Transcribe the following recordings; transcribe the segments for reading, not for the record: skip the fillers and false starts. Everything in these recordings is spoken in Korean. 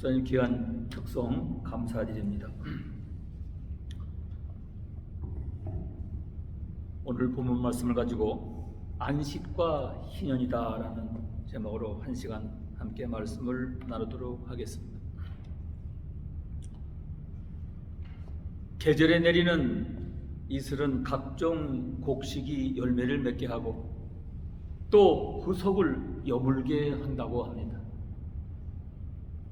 목사님 귀한 특송 감사드립니다. 오늘 본문 말씀을 가지고 안식과 희년이다라는 제목으로 한 시간 함께 말씀을 나누도록 하겠습니다. 계절에 내리는 이슬은 각종 곡식이 열매를 맺게 하고 또 후속을 여물게 한다고 합니다.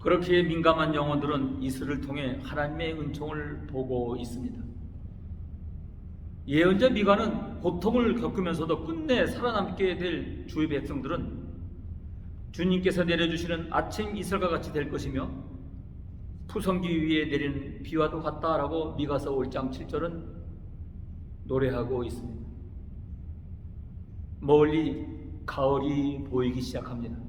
그렇게 민감한 영혼들은 이슬을 통해 하나님의 은총을 보고 있습니다. 예언자 미가는 고통을 겪으면서도 끝내 살아남게 될 주의 백성들은 주님께서 내려주시는 아침 이슬과 같이 될 것이며 푸성기 위에 내리는 비와도 같다라고 미가서 5장 7절은 노래하고 있습니다. 멀리 가을이 보이기 시작합니다.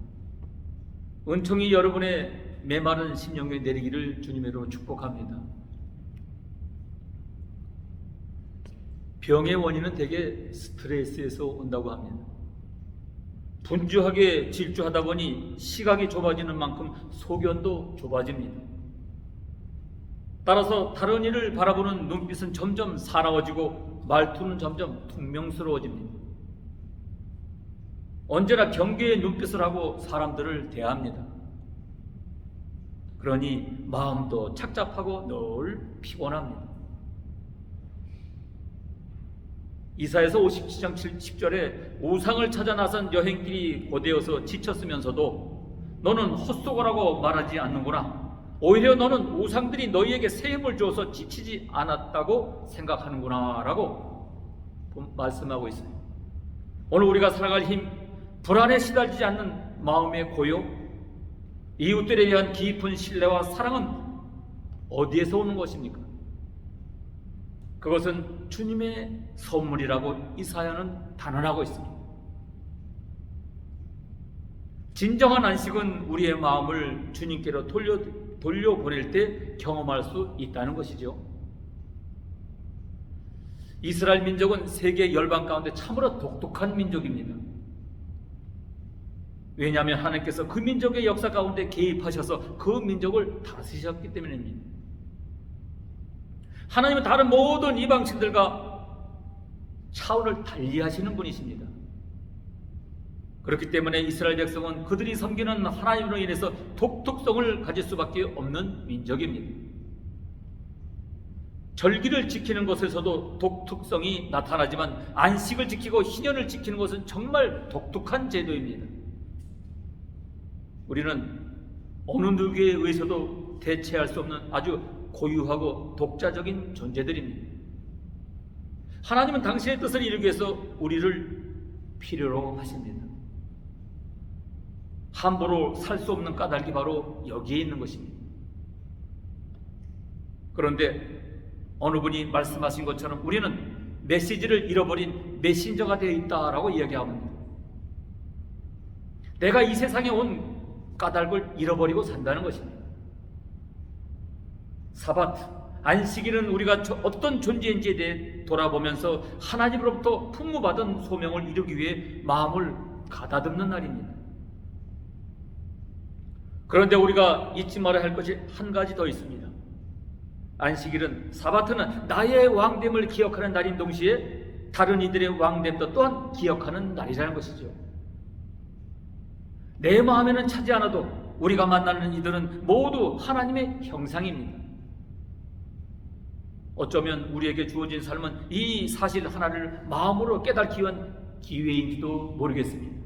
은총이 여러분의 메마른 심령에 내리기를 주님으로 축복합니다. 병의 원인은 대개 스트레스에서 온다고 합니다. 분주하게 질주하다 보니 시각이 좁아지는 만큼 소견도 좁아집니다. 따라서 다른 이를 바라보는 눈빛은 점점 사나워지고 말투는 점점 퉁명스러워집니다. 언제나 경계의 눈빛을 하고 사람들을 대합니다. 그러니 마음도 착잡하고 늘 피곤합니다. 이사야서 57장 10절에 우상을 찾아 나선 여행길이 고되어서 지쳤으면서도 너는 헛소거라고 말하지 않는구나. 오히려 너는 우상들이 너희에게 새 힘을 주어서 지치지 않았다고 생각하는구나 라고 말씀하고 있습니다. 오늘 우리가 살아갈 힘, 불안에 시달리지 않는 마음의 고요, 이웃들에 대한 깊은 신뢰와 사랑은 어디에서 오는 것입니까? 그것은 주님의 선물이라고 이사야는 단언하고 있습니다. 진정한 안식은 우리의 마음을 주님께로 돌려보낼 때 경험할 수 있다는 것이죠. 이스라엘 민족은 세계 열방 가운데 참으로 독특한 민족입니다. 왜냐하면 하나님께서 그 민족의 역사 가운데 개입하셔서 그 민족을 다스리셨기 때문입니다. 하나님은 다른 모든 이방신들과 차원을 달리하시는 분이십니다. 그렇기 때문에 이스라엘 백성은 그들이 섬기는 하나님으로 인해서 독특성을 가질 수밖에 없는 민족입니다. 절기를 지키는 것에서도 독특성이 나타나지만 안식을 지키고 희년을 지키는 것은 정말 독특한 제도입니다. 우리는 어느 누구에 의해서도 대체할 수 없는 아주 고유하고 독자적인 존재들입니다. 하나님은 당신의 뜻을 이루기 위해서 우리를 필요로 하십니다. 함부로 살 수 없는 까닭이 바로 여기에 있는 것입니다. 그런데 어느 분이 말씀하신 것처럼 우리는 메시지를 잃어버린 메신저가 되어 있다라고 이야기합니다. 내가 이 세상에 온 까닭을 잃어버리고 산다는 것입니다. 사바트, 안식일은 우리가 어떤 존재인지에 대해 돌아보면서 하나님으로부터 풍부받은 소명을 이루기 위해 마음을 가다듬는 날입니다. 그런데 우리가 잊지 말아야 할 것이 한 가지 더 있습니다. 안식일은, 사바트는 나의 왕됨을 기억하는 날인 동시에 다른 이들의 왕됨도 또한 기억하는 날이라는 것이죠. 내 마음에는 차지 않아도 우리가 만나는 이들은 모두 하나님의 형상입니다. 어쩌면 우리에게 주어진 삶은 이 사실 하나를 마음으로 깨닫기 위한 기회인지도 모르겠습니다.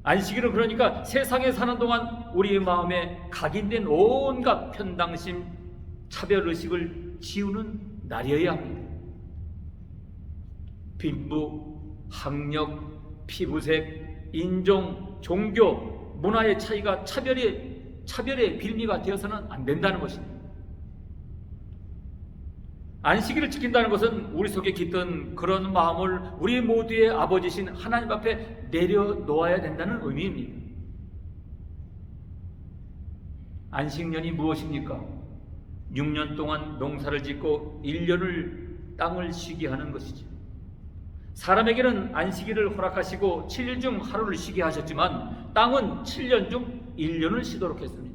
안식일은 그러니까 세상에 사는 동안 우리의 마음에 각인된 온갖 편당심, 차별의식을 지우는 날이어야 합니다. 빈부, 학력, 피부색, 인종, 종교, 문화의 차이가 차별의 빌미가 되어서는 안 된다는 것입니다. 안식일을 지킨다는 것은 우리 속에 깃든 그런 마음을 우리 모두의 아버지신 하나님 앞에 내려놓아야 된다는 의미입니다. 안식년이 무엇입니까? 6년 동안 농사를 짓고 1년을 땅을 쉬게 하는 것이죠. 사람에게는 안식일을 허락하시고 7일 중 하루를 쉬게 하셨지만 땅은 7년 중 1년을 쉬도록 했습니다.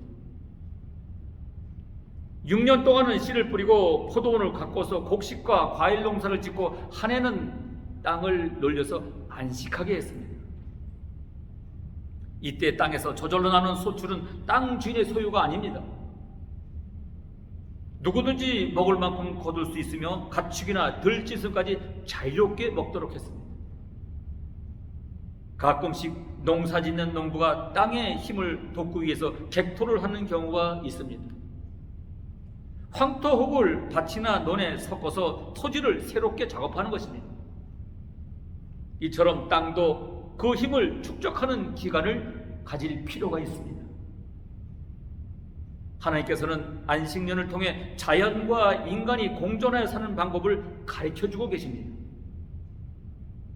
6년 동안은 씨를 뿌리고 포도원을 가꿔서 곡식과 과일 농사를 짓고 한 해는 땅을 놀려서 안식하게 했습니다. 이때 땅에서 저절로 나는 소출은 땅 주인의 소유가 아닙니다. 누구든지 먹을 만큼 거둘 수 있으며 가축이나 들짐승까지 자유롭게 먹도록 했습니다. 가끔씩 농사 짓는 농부가 땅의 힘을 돋기 위해서 객토를 하는 경우가 있습니다. 황토흙을 밭이나 논에 섞어서 토지를 새롭게 작업하는 것입니다. 이처럼 땅도 그 힘을 축적하는 기간을 가질 필요가 있습니다. 하나님께서는 안식년을 통해 자연과 인간이 공존하여 사는 방법을 가르쳐주고 계십니다.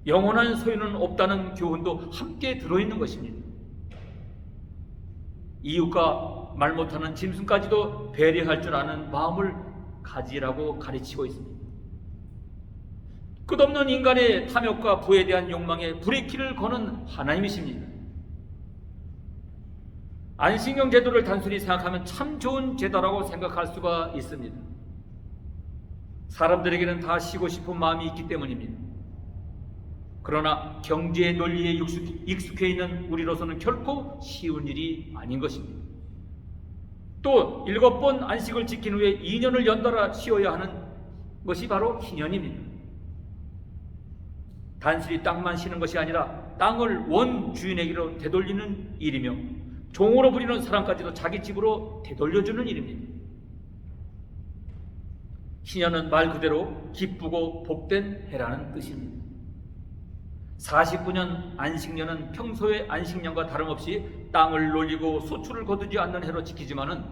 영원한 소유는 없다는 교훈도 함께 들어있는 것입니다. 이웃과 말 못하는 짐승까지도 배려할 줄 아는 마음을 가지라고 가르치고 있습니다. 끝없는 인간의 탐욕과 부에 대한 욕망에 브레이크를 거는 하나님이십니다. 안식년 제도를 단순히 생각하면 참 좋은 제도라고 생각할 수가 있습니다. 사람들에게는 다 쉬고 싶은 마음이 있기 때문입니다. 그러나 경제의 논리에 익숙해 있는 우리로서는 결코 쉬운 일이 아닌 것입니다. 또 7번 안식을 지킨 후에 2년을 연달아 쉬어야 하는 것이 바로 희년입니다. 단순히 땅만 쉬는 것이 아니라 땅을 원 주인에게로 되돌리는 일이며 종으로 부리는 사람까지도 자기 집으로 되돌려주는 일입니다. 희년은 말 그대로 기쁘고 복된 해라는 뜻입니다. 49년 안식년은 평소의 안식년과 다름없이 땅을 놀리고 소출을 거두지 않는 해로 지키지만은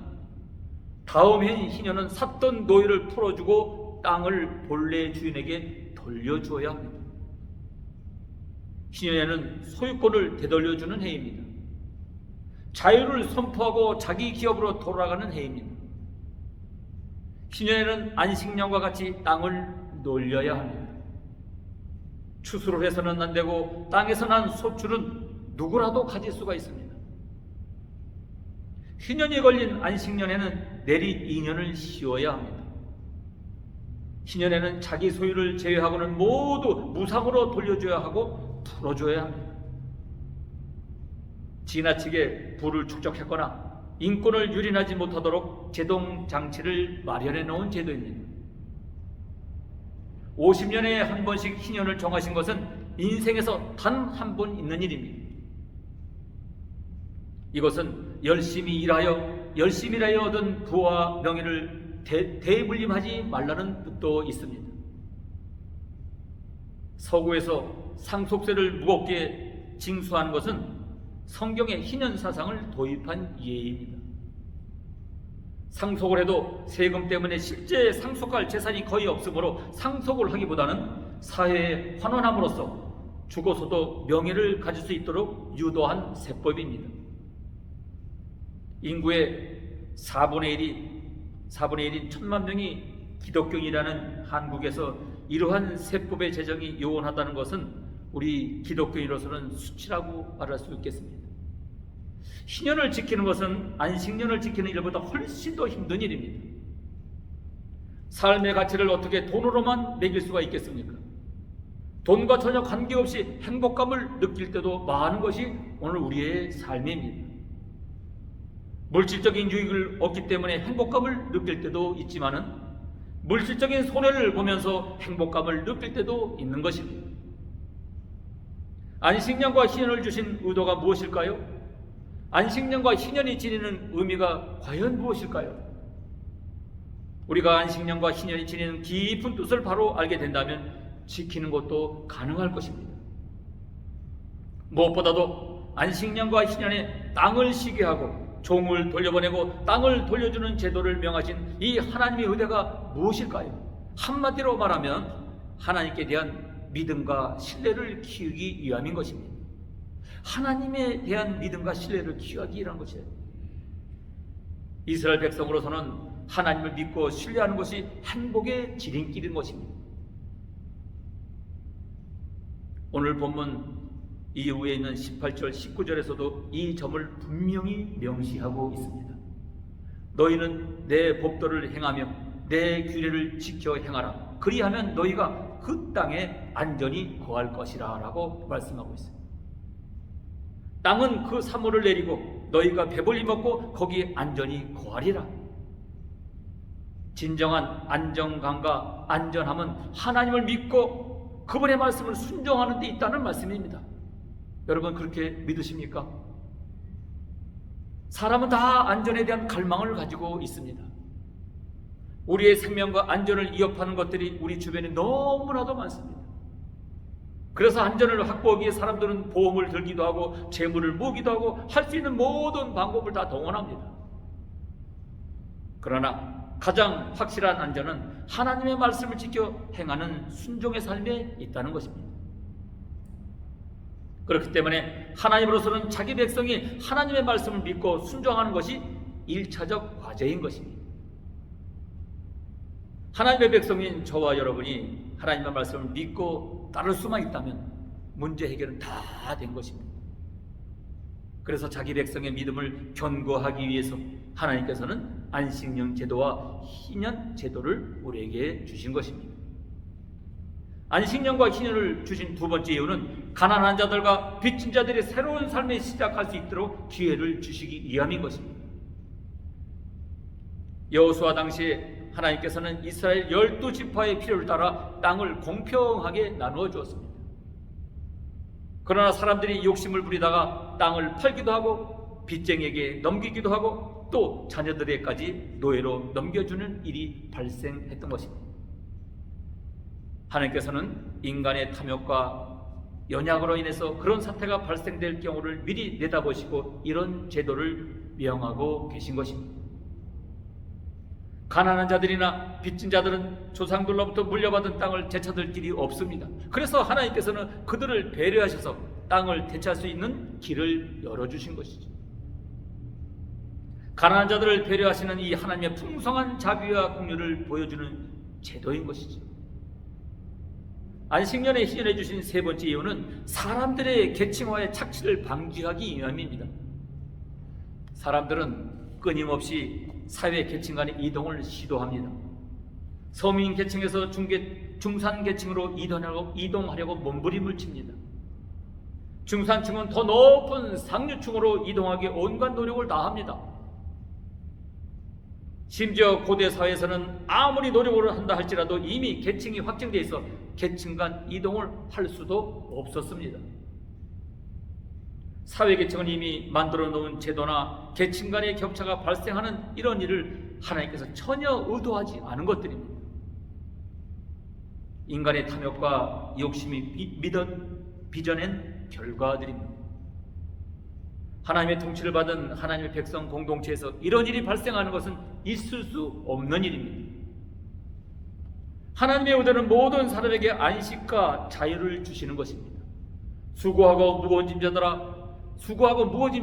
다음 해인 희년은 샀던 노예를 풀어주고 땅을 본래 주인에게 돌려주어야 합니다. 희년에는 소유권을 되돌려주는 해입니다. 자유를 선포하고 자기 기업으로 돌아가는 해입니다. 희년에는 안식년과 같이 땅을 놀려야 합니다. 추수를 해서는 안 되고 땅에서 난 소출은 누구라도 가질 수가 있습니다. 희년이 걸린 안식년에는 내리 2년을 쉬어야 합니다. 희년에는 자기 소유를 제외하고는 모두 무상으로 돌려줘야 하고 풀어줘야 합니다. 지나치게 부를 축적했거나 인권을 유린하지 못하도록 제동 장치를 마련해 놓은 제도입니다. 50년에 한 번씩 희년을 정하신 것은 인생에서 단 한 번 있는 일입니다. 이것은 열심히 일하여 얻은 부와 명예를 대물림하지 말라는 뜻도 있습니다. 서구에서 상속세를 무겁게 징수하는 것은 성경의 희년 사상을 도입한 예입니다. 상속을 해도 세금 때문에 실제 상속할 재산이 거의 없으므로 상속을 하기보다는 사회에 환원함으로써 죽어서도 명예를 가질 수 있도록 유도한 세법입니다. 인구의 4분의 1인 1000만 명이 기독교인이라는 한국에서 이러한 세법의 제정이 요원하다는 것은 우리 기독교인으로서는 수치라고 말할 수 있겠습니다. 희년을 지키는 것은 안식년을 지키는 일보다 훨씬 더 힘든 일입니다. 삶의 가치를 어떻게 돈으로만 매길 수가 있겠습니까? 돈과 전혀 관계없이 행복감을 느낄 때도 많은 것이 오늘 우리의 삶입니다. 물질적인 유익을 얻기 때문에 행복감을 느낄 때도 있지만은 물질적인 손해를 보면서 행복감을 느낄 때도 있는 것입니다. 안식년과 희년을 주신 의도가 무엇일까요? 안식년과 희년이 지니는 의미가 과연 무엇일까요? 우리가 안식년과 희년이 지니는 깊은 뜻을 바로 알게 된다면 지키는 것도 가능할 것입니다. 무엇보다도 안식년과 희년에 땅을 쉬게 하고 종을 돌려보내고 땅을 돌려주는 제도를 명하신 이 하나님의 의도가 무엇일까요? 한마디로 말하면 하나님께 대한 믿음과 신뢰를 키우기 위함인 것입니다. 하나님에 대한 믿음과 신뢰를 키우기 위한 것이에요. 이스라엘 백성으로서는 하나님을 믿고 신뢰하는 것이 행복의 지름길인 것입니다. 오늘 본문 이후에 있는 18절, 19절에서도 이 점을 분명히 명시하고 있습니다. 너희는 내 법도를 행하며 내 규례를 지켜 행하라. 그리하면 너희가 그 땅에 안전히 거할 것이라 라고 말씀하고 있어요. 땅은 그 사물을 내리고 너희가 배불리 먹고 거기에 안전히 거하리라. 진정한 안정감과 안전함은 하나님을 믿고 그분의 말씀을 순종하는 데 있다는 말씀입니다. 여러분 그렇게 믿으십니까? 사람은 다 안전에 대한 갈망을 가지고 있습니다. 우리의 생명과 안전을 위협하는 것들이 우리 주변에 너무나도 많습니다. 그래서 안전을 확보하기 위해 사람들은 보험을 들기도 하고 재물을 모으기도 하고 할 수 있는 모든 방법을 다 동원합니다. 그러나 가장 확실한 안전은 하나님의 말씀을 지켜 행하는 순종의 삶에 있다는 것입니다. 그렇기 때문에 하나님으로서는 자기 백성이 하나님의 말씀을 믿고 순종하는 것이 1차적 과제인 것입니다. 하나님의 백성인 저와 여러분이 하나님의 말씀을 믿고 따를 수만 있다면 문제 해결은 다 된 것입니다. 그래서 자기 백성의 믿음을 견고하기 위해서 하나님께서는 안식년 제도와 희년 제도를 우리에게 주신 것입니다. 안식년과 희년을 주신 두 번째 이유는 가난한 자들과 빚진 자들이 새로운 삶을 시작할 수 있도록 기회를 주시기 위함인 것입니다. 여호수아 당시에 하나님께서는 이스라엘 12지파의 필요를 따라 땅을 공평하게 나누어 주었습니다. 그러나 사람들이 욕심을 부리다가 땅을 팔기도 하고 빚쟁이에게 넘기기도 하고 또 자녀들에게까지 노예로 넘겨주는 일이 발생했던 것입니다. 하나님께서는 인간의 탐욕과 연약으로 인해서 그런 사태가 발생될 경우를 미리 내다보시고 이런 제도를 명하고 계신 것입니다. 가난한 자들이나 빚진 자들은 조상들로부터 물려받은 땅을 되찾을 길이 없습니다. 그래서 하나님께서는 그들을 배려하셔서 땅을 되찾을 수 있는 길을 열어주신 것이죠. 가난한 자들을 배려하시는 이 하나님의 풍성한 자비와 긍휼을 보여주는 제도인 것이죠. 안식년에 희년해 주신 세 번째 이유는 사람들의 계층화의 착취를 방지하기 위함입니다. 사람들은 끊임없이 사회 계층 간의 이동을 시도합니다. 서민 계층에서 중산 계층으로 이동하려고 몸부림을 칩니다. 중산층은 더 높은 상류층으로 이동하기 온갖 노력을 다합니다. 심지어 고대 사회에서는 아무리 노력을 한다 할지라도 이미 계층이 확정되어 있어 계층 간 이동을 할 수도 없었습니다. 사회계층은 이미 만들어 놓은 제도나 계층 간의 격차가 발생하는 이런 일을 하나님께서 전혀 의도하지 않은 것들입니다. 인간의 탐욕과 욕심이 빚어낸 결과들입니다. 하나님의 통치를 받은 하나님의 백성 공동체에서 이런 일이 발생하는 것은 있을 수 없는 일입니다. 하나님의 의도는 모든 사람에게 안식과 자유를 주시는 것입니다. 수고하고 무거워진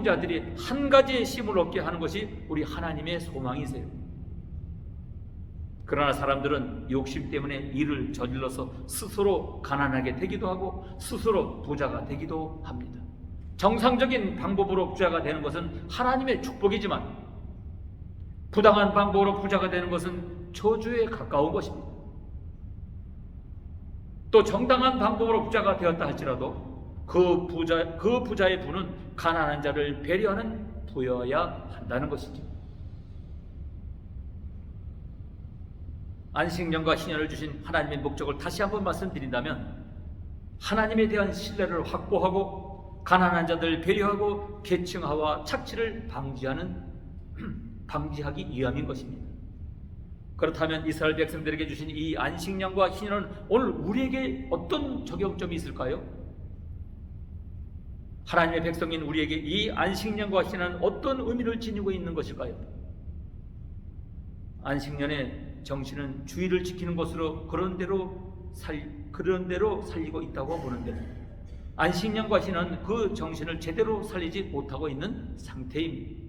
자들이 한 가지의 쉼을 얻게 하는 것이 우리 하나님의 소망이세요. 그러나 사람들은 욕심 때문에 일을 저질러서 스스로 가난하게 되기도 하고 스스로 부자가 되기도 합니다. 정상적인 방법으로 부자가 되는 것은 하나님의 축복이지만 부당한 방법으로 부자가 되는 것은 저주에 가까운 것입니다. 또 정당한 방법으로 부자가 되었다 할지라도 그 부자의 부는 가난한 자를 배려하는 부여야 한다는 것이죠. 안식년과 희년을 주신 하나님의 목적을 다시 한번 말씀드린다면 하나님에 대한 신뢰를 확보하고 가난한 자들을 배려하고 계층화와 착취를 방지하기 위함인 것입니다. 그렇다면 이스라엘 백성들에게 주신 이 안식년과 희년은 오늘 우리에게 어떤 적용점이 있을까요? 하나님의 백성인 우리에게 이 안식년과 희년은 어떤 의미를 지니고 있는 것일까요? 안식년의 정신은 주의를 지키는 것으로 그런 대로 살리고 있다고 보는데 안식년과 희년은 그 정신을 제대로 살리지 못하고 있는 상태입니다.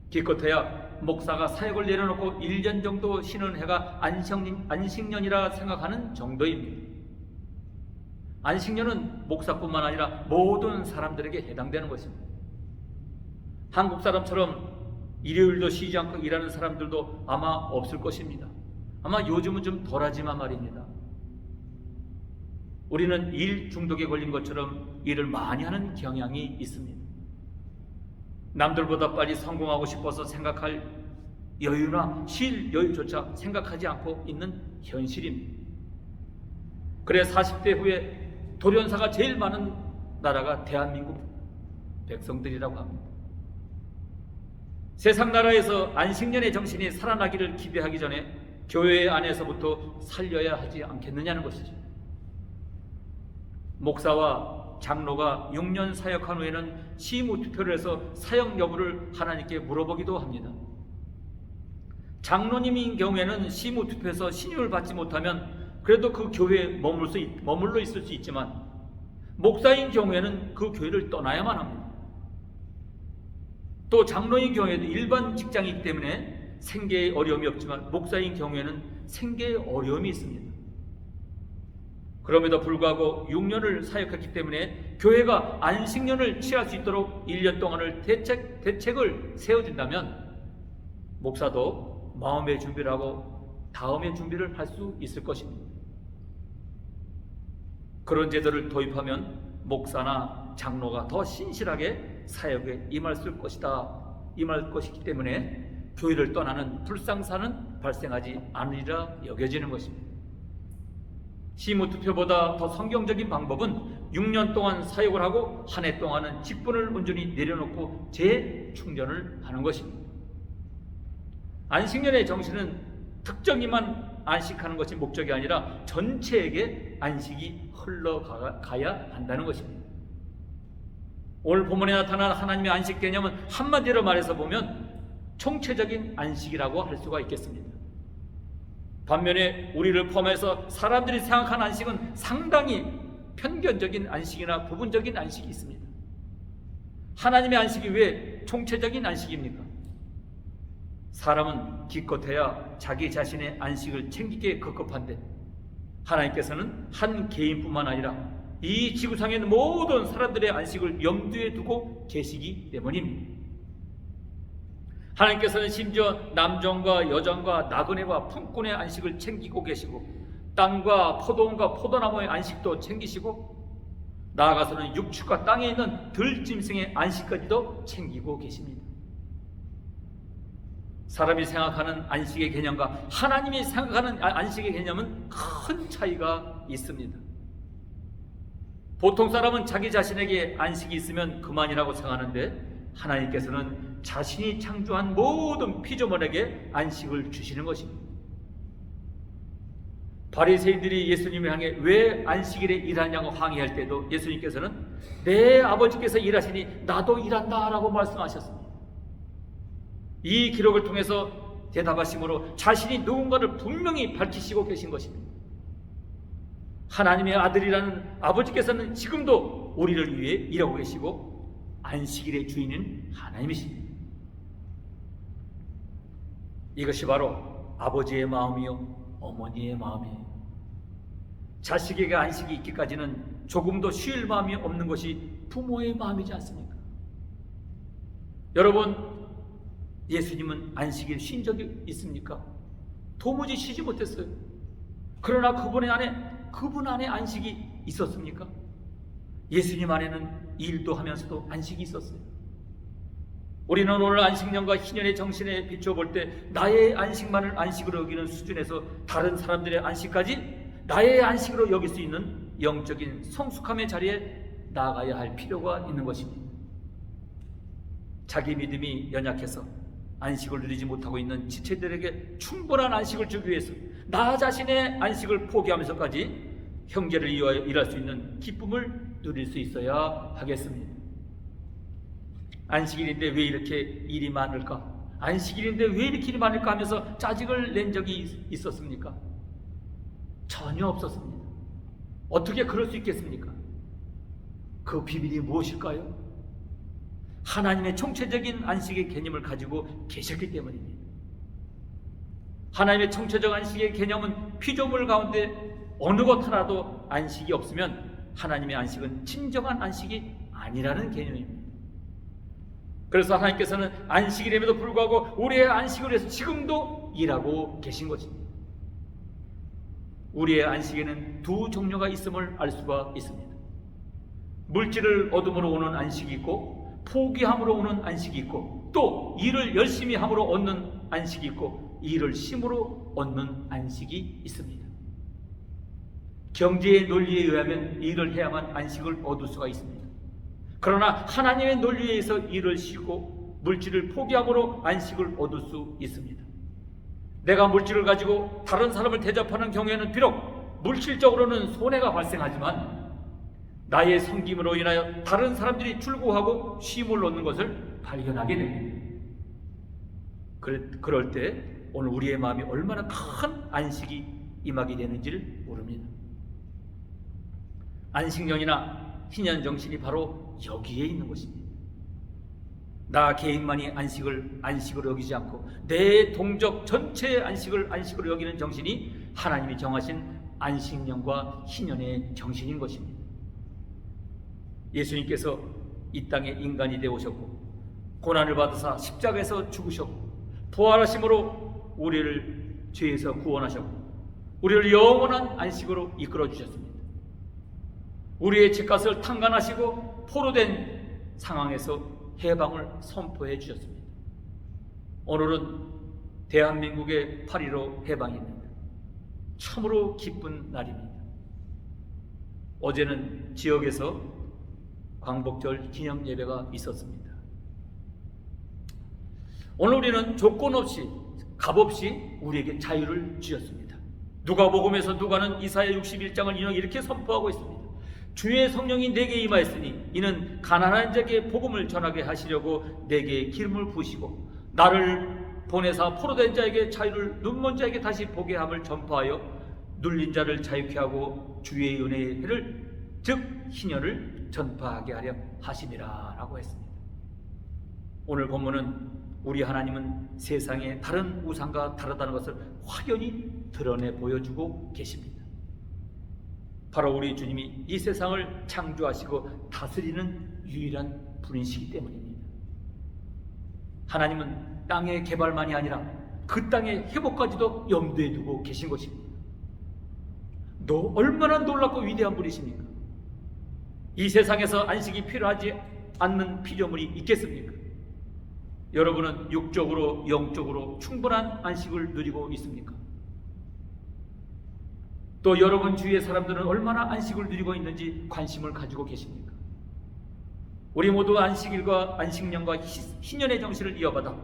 기껏해야 목사가 사역을 내려놓고 1년 정도 쉬는 해가 안식년이라 생각하는 정도입니다. 안식년은 목사뿐만 아니라 모든 사람들에게 해당되는 것입니다. 한국 사람처럼 일요일도 쉬지 않고 일하는 사람들도 아마 없을 것입니다. 아마 요즘은 좀 덜하지만 말입니다. 우리는 일 중독에 걸린 것처럼 일을 많이 하는 경향이 있습니다. 남들보다 빨리 성공하고 싶어서 생각할 여유나 쉴 여유조차 생각하지 않고 있는 현실입니다. 그래 40대 후에 돌연사가 제일 많은 나라가 대한민국 백성들이라고 합니다. 세상 나라에서 안식년의 정신이 살아나기를 기대하기 전에 교회 안에서부터 살려야 하지 않겠느냐는 것이죠. 목사와 장로가 6년 사역한 후에는 시무투표를 해서 사역 여부를 하나님께 물어보기도 합니다. 장로님인 경우에는 시무투표에서 신임을 받지 못하면 그래도 그 교회에 머물러 있을 수 있지만, 목사인 경우에는 그 교회를 떠나야만 합니다. 또 장로인 경우에도 일반 직장이기 때문에 생계에 어려움이 없지만, 목사인 경우에는 생계에 어려움이 있습니다. 그럼에도 불구하고 6년을 사역했기 때문에 교회가 안식년을 취할 수 있도록 1년 동안을 대책을 세워준다면, 목사도 마음의 준비를 하고 다음의 준비를 할 수 있을 것입니다. 그런 제도를 도입하면 목사나 장로가 더 신실하게 사역에 임할 것이기 때문에 교회를 떠나는 불상사는 발생하지 않으리라 여겨지는 것입니다. 시무투표보다 더 성경적인 방법은 6년 동안 사역을 하고 한 해 동안은 직분을 온전히 내려놓고 재충전을 하는 것입니다. 안식년의 정신은 특정인만 안식하는 것이 목적이 아니라 전체에게 안식이 흘러가야 한다는 것입니다. 오늘 본문에 나타난 하나님의 안식 개념은 한마디로 말해서 보면 총체적인 안식이라고 할 수가 있겠습니다. 반면에 우리를 포함해서 사람들이 생각하는 안식은 상당히 편견적인 안식이나 부분적인 안식이 있습니다. 하나님의 안식이 왜 총체적인 안식입니까? 사람은 기껏해야 자기 자신의 안식을 챙기기에 급급한데, 하나님께서는 한 개인뿐만 아니라 이 지구상에 있는 모든 사람들의 안식을 염두에 두고 계시기 때문입니다. 하나님께서는 심지어 남종과 여종과 나그네와 품꾼의 안식을 챙기고 계시고, 땅과 포도원과 포도나무의 안식도 챙기시고, 나아가서는 육축과 땅에 있는 들짐승의 안식까지도 챙기고 계십니다. 사람이 생각하는 안식의 개념과 하나님이 생각하는 안식의 개념은 큰 차이가 있습니다. 보통 사람은 자기 자신에게 안식이 있으면 그만이라고 생각하는데, 하나님께서는 자신이 창조한 모든 피조물에게 안식을 주시는 것입니다. 바리새인들이 예수님을 향해 왜 안식일에 일하냐고 항의할 때도 예수님께서는 내 아버지께서 일하시니 나도 일한다라고 말씀하셨습니다. 이 기록을 통해서 대답하심으로 자신이 누군가를 분명히 밝히시고 계신 것입니다. 하나님의 아들이라는 아버지께서는 지금도 우리를 위해 일하고 계시고 안식일의 주인은 하나님이십니다. 이것이 바로 아버지의 마음이요 어머니의 마음이에요. 자식에게 안식이 있기까지는 조금도 쉴 마음이 없는 것이 부모의 마음이지 않습니까? 여러분, 예수님은 안식일 쉰 적이 있습니까? 도무지 쉬지 못했어요. 그러나 그분 안에 안식이 있었습니까? 예수님 안에는 일도 하면서도 안식이 있었어요. 우리는 오늘 안식년과 희년의 정신에 비춰볼 때 나의 안식만을 안식으로 여기는 수준에서 다른 사람들의 안식까지 나의 안식으로 여길 수 있는 영적인 성숙함의 자리에 나아가야 할 필요가 있는 것입니다. 자기 믿음이 연약해서 안식을 누리지 못하고 있는 지체들에게 충분한 안식을 주기 위해서 나 자신의 안식을 포기하면서까지 형제를 이어하여 일할 수 있는 기쁨을 누릴 수 있어야 하겠습니다. 안식일인데 왜 이렇게 일이 많을까? 안식일인데 왜 이렇게 일이 많을까 하면서 짜증을 낸 적이 있었습니까? 전혀 없었습니다. 어떻게 그럴 수 있겠습니까? 그 비밀이 무엇일까요? 하나님의 총체적인 안식의 개념을 가지고 계셨기 때문입니다. 하나님의 총체적 안식의 개념은 피조물 가운데 어느 것 하나도 안식이 없으면 하나님의 안식은 진정한 안식이 아니라는 개념입니다. 그래서 하나님께서는 안식일임에도 불구하고 우리의 안식을 위해서 지금도 일하고 계신 것입니다. 우리의 안식에는 두 종류가 있음을 알 수가 있습니다. 물질을 얻음으로 오는 안식이 있고, 포기함으로 오는 안식이 있고, 또 일을 열심히 함으로 얻는 안식이 있고, 일을 쉼으로 얻는 안식이 있습니다. 경제의 논리에 의하면 일을 해야만 안식을 얻을 수가 있습니다. 그러나 하나님의 논리에 의해서 일을 쉬고 물질을 포기함으로 안식을 얻을 수 있습니다. 내가 물질을 가지고 다른 사람을 대접하는 경우에는 비록 물질적으로는 손해가 발생하지만 나의 섬김으로 인하여 다른 사람들이 출구하고 쉼을 얻는 것을 발견하게 됩니다. 그럴 때 오늘 우리의 마음이 얼마나 큰 안식이 임하게 되는지를 모릅니다. 안식년이나 희년정신이 바로 여기에 있는 것입니다. 나 개인만이 안식으로 여기지 않고 내 동족 전체의 안식으로 여기는 정신이 하나님이 정하신 안식년과 희년의 정신인 것입니다. 예수님께서 이 땅에 인간이 되어 오셨고 고난을 받으사 십자가에서 죽으셨고 부활하심으로 우리를 죄에서 구원하셨고 우리를 영원한 안식으로 이끌어 주셨습니다. 우리의 죄값을 탕감하시고 포로된 상황에서 해방을 선포해 주셨습니다. 오늘은 대한민국의 8.15 해방입니다. 참으로 기쁜 날입니다. 어제는 지역에서 광복절 기념 예배가 있었습니다. 오늘 우리는 조건 없이 값없이 우리에게 자유를 주셨습니다. 누가복음에서 누가는 이사야 61장을 이렇게 선포하고 있습니다. 주의 성령이 내게 임하였으니 이는 가난한 자에게 복음을 전하게 하시려고 내게 기름을 부으시고 나를 보내사 포로된 자에게 자유를 눈먼 자에게 다시 보게 함을 전파하여 눌린 자를 자유케 하고 주의 은혜의 해를 즉 희년을 전파하게 하려 하심이라 라고 했습니다. 오늘 본문은 우리 하나님은 세상의 다른 우상과 다르다는 것을 확연히 드러내 보여주고 계십니다. 바로 우리 주님이 이 세상을 창조하시고 다스리는 유일한 분이시기 때문입니다. 하나님은 땅의 개발만이 아니라 그 땅의 회복까지도 염두에 두고 계신 것입니다. 너 얼마나 놀랍고 위대한 분이십니까? 이 세상에서 안식이 필요하지 않는 피조물이 있겠습니까? 여러분은 육적으로 영적으로 충분한 안식을 누리고 있습니까? 또 여러분 주위의 사람들은 얼마나 안식을 누리고 있는지 관심을 가지고 계십니까? 우리 모두 안식일과 안식년과 희년의 정신을 이어받아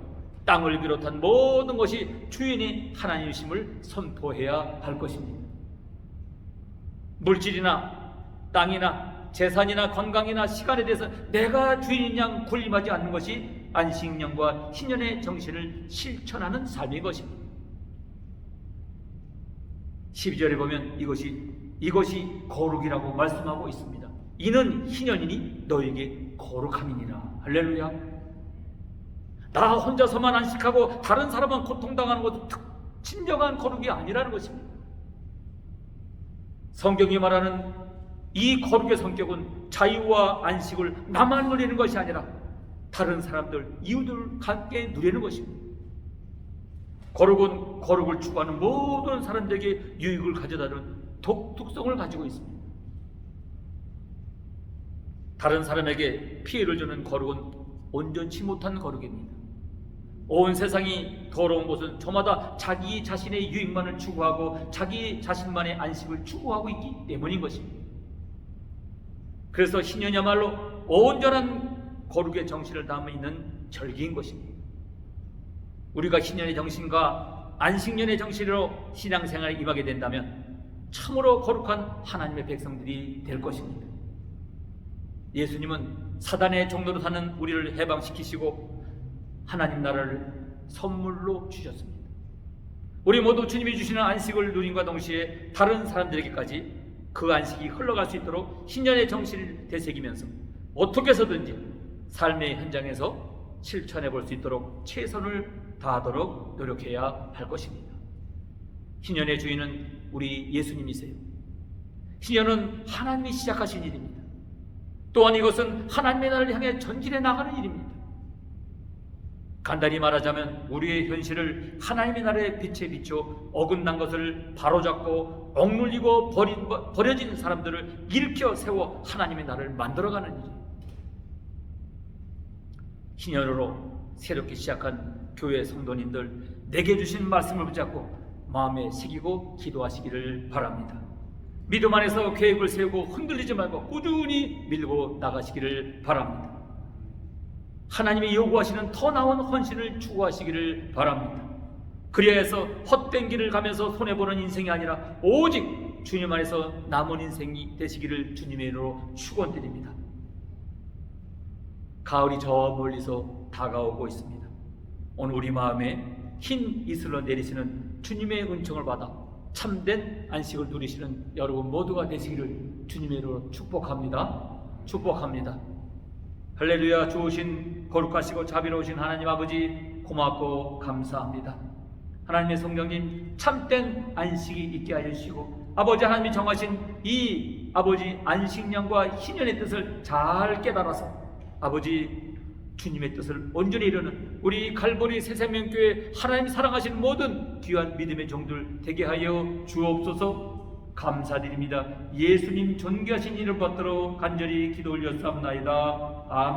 땅을 비롯한 모든 것이 주인이 하나님이심을 선포해야 할 것입니다. 물질이나 땅이나 재산이나 건강이나 시간에 대해서 내가 주인인 양 군림하지 않는 것이 안식년과 희년의 정신을 실천하는 삶인 것입니다. 12절에 보면 이것이 거룩이라고 말씀하고 있습니다. 이는 희년이니 너에게 거룩함이니라. 할렐루야. 나 혼자서만 안식하고 다른 사람은 고통당하는 것도 진정한 거룩이 아니라는 것입니다. 성경이 말하는 이 거룩의 성격은 자유와 안식을 나만 누리는 것이 아니라 다른 사람들, 이웃들 함께 누리는 것입니다. 거룩은 거룩을 추구하는 모든 사람들에게 유익을 가져다주는 독특성을 가지고 있습니다. 다른 사람에게 피해를 주는 거룩은 온전치 못한 거룩입니다. 온 세상이 더러운 곳은 저마다 자기 자신의 유익만을 추구하고 자기 자신만의 안식을 추구하고 있기 때문인 것입니다. 그래서 희년이야말로 온전한 거룩의 정신을 담아 있는 절기인 것입니다. 우리가 희년의 정신과 안식년의 정신으로 신앙생활에 임하게 된다면 참으로 거룩한 하나님의 백성들이 될 것입니다. 예수님은 사단의 종로로 사는 우리를 해방시키시고 하나님 나라를 선물로 주셨습니다. 우리 모두 주님이 주시는 안식을 누림과 동시에 다른 사람들에게까지 그 안식이 흘러갈 수 있도록 희년의 정신을 되새기면서 어떻게 해서든지 삶의 현장에서 실천해 볼 수 있도록 최선을 다하도록 노력해야 할 것입니다. 희년의 주인은 우리 예수님이세요. 희년은 하나님이 시작하신 일입니다. 또한 이것은 하나님의 나라를 향해 전진해 나가는 일입니다. 간단히 말하자면 우리의 현실을 하나님의 나라의 빛에 비춰 어긋난 것을 바로잡고 억눌리고 버려진 사람들을 일으켜 세워 하나님의 나라를 만들어가는 일입니다. 희년으로 새롭게 시작한 교회 성도님들, 내게 주신 말씀을 붙잡고 마음에 새기고 기도하시기를 바랍니다. 믿음 안에서 계획을 세우고 흔들리지 말고 꾸준히 밀고 나가시기를 바랍니다. 하나님이 요구하시는 더 나은 헌신을 추구하시기를 바랍니다. 그리하여 해서 헛된 길을 가면서 손해보는 인생이 아니라 오직 주님 안에서 남은 인생이 되시기를 주님의 이름으로 축원드립니다. 가을이 저 멀리서 다가오고 있습니다. 오늘 우리 마음에 흰 이슬로 내리시는 주님의 은총을 받아 참된 안식을 누리시는 여러분 모두가 되시기를 주님의 이름으로 축복합니다. 축복합니다. 할렐루야. 좋으신 거룩하시고 자비로우신 하나님 아버지, 고맙고 감사합니다. 하나님의 성령님, 참된 안식이 있게 하여 주시고 아버지 하나님이 정하신 이 아버지 안식년과 희년의 뜻을 잘 깨달아서 아버지 주님의 뜻을 온전히 이루는 우리 갈보리 새생명교회 하나님 사랑하신 모든 귀한 믿음의 종들 되게 하여 주옵소서. 감사드립니다. 예수님 존귀하신 이름 받들어 간절히 기도 올렸사옵나이다. 아멘.